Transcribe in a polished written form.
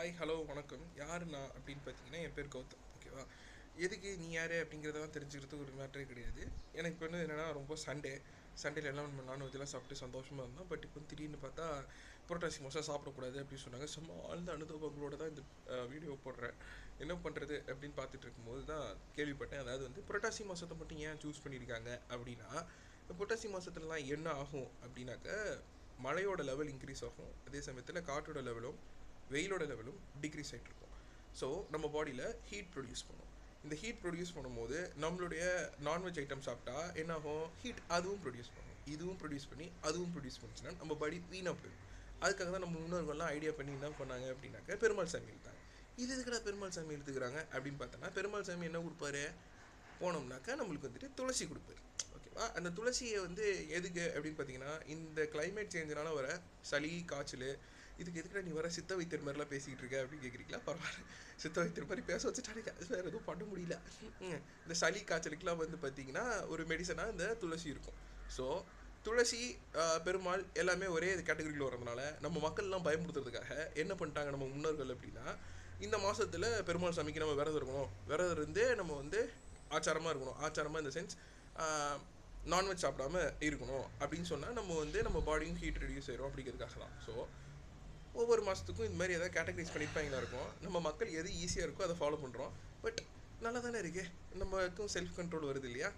Hi hello வணக்கம். யார் நான் அப்படின்னு பார்த்தீங்கன்னா, என் பேர் கௌதம். ஓகேவா? எதுக்கு நீ யார் அப்படிங்கிறதெல்லாம் தெரிஞ்சுக்கிறதுக்கு ஒரு மேட்டரே கிடையாது. எனக்கு இப்போ வந்து என்னென்னா ரொம்ப சண்டேல எல்லாம் நம்ம நான்வெஜ்லாம் சாப்பிட்டு சந்தோஷமாக இருந்தோம். பட் இப்போ திடீர்னு பார்த்தா புரட்டாசி மாதம் சாப்பிடக்கூடாது அப்படின்னு சொன்னாங்க. சும்மா ஆழ்ந்த அனுபவங்களோட தான் இந்த வீடியோ போடுறேன். என்ன பண்ணுறது அப்படின்னு பார்த்துட்டு இருக்கும்போது தான் கேள்விப்பட்டேன். அதாவது வந்து புரட்டாசி மாதத்தை மட்டும் ஏன் சூஸ் பண்ணியிருக்காங்க அப்படின்னா, இந்த புரட்டாசி மாதத்துலலாம் என்ன ஆகும் அப்படின்னாக்க, மழையோட லெவல் இன்க்ரீஸ் ஆகும். அதே சமயத்தில் காற்றோட லெவலும் வெயிலோட லெவலும் டிக்ரீஸ் ஆகிட்டு இருக்கும். ஸோ நம்ம பாடியில் ஹீட் ப்ரொடியூஸ் பண்ணும். இந்த ஹீட் ப்ரொடியூஸ் பண்ணும்போது நம்மளுடைய நான்வெஜ் ஐட்டம் சாப்பிட்டா என்னாகும், ஹீட் அதுவும் ப்ரொடியூஸ் பண்ணும், இதுவும் ப்ரொடியூஸ் பண்ணி அதுவும் ப்ரொடியூஸ் பண்ணிச்சுன்னா நம்ம பாடி வீணாக போயிடும். அதுக்காக தான் நம்ம முன்னோர்கள்லாம் ஐடியா பண்ணி என்ன பண்ணாங்க அப்படின்னாக்க பெருமாள் சாமி இழுத்தாங்க. இது எதுக்குடா பெருமாள் சாமி எடுத்துக்கிறாங்க அப்படின்னு பார்த்தோன்னா, பெருமாள் சாமி என்ன கொடுப்பாரு, போனோம்னாக்கா நம்மளுக்கு வந்துட்டு துளசி கொடுப்பாரு. ஓகேவா? அந்த துளசியை வந்து எதுக்கு அப்படின்னு பார்த்தீங்கன்னா, இந்த கிளைமேட் சேஞ்சினால வர சளி காய்ச்சல், இதுக்கு எதுக்குடா நீ வர சித்த வைத்தியர் மாதிரிலாம் பேசிக்கிட்டு இருக்க அப்படின்னு கேட்குறீங்களா? பரவாயில்ல, சித்த வைத்தியர் மாதிரி பேச வச்சுட்டானுங்க, வேறு எதுவும் பண்ண முடியல. இந்த சளி காய்ச்சலுக்குலாம் வந்து பார்த்தீங்கன்னா ஒரு மெடிசனாக இந்த துளசி இருக்கும். ஸோ துளசி, பெருமாள் எல்லாமே ஒரே கேட்டகரியில் வரதுனால நம்ம மக்கள்லாம் பயமுறுத்துறதுக்காக என்ன பண்ணிட்டாங்க நம்ம முன்னோர்கள் அப்படின்னா, இந்த மாதத்தில் பெருமாள் சாமிக்கு நம்ம விரதம் இருக்கணும், விரதம் இருந்து நம்ம வந்து ஆச்சாரமாக இருக்கணும். ஆச்சாரமாக இந்த சென்ஸ் நான்வெஜ் சாப்பிடாம இருக்கணும் அப்படின்னு சொன்னால் நம்ம வந்து நம்ம பாடியும் ஹீட் ரெடியூஸ் ஆயிரும் அப்படிங்கிறதுக்காக தான். ஸோ ஒவ்வொரு மாதத்துக்கும் இந்த மாதிரி எதாவது கேட்டகரைஸ் பண்ணியிருப்பாங்களா இருக்கும். நம்ம மக்கள் எது ஈஸியாக இருக்கோ அதை ஃபாலோ பண்ணுறோம். பட் நல்லா தானே இருக்கே, நமக்கும் செல்ஃப் கண்ட்ரோல் வருது இல்லையா?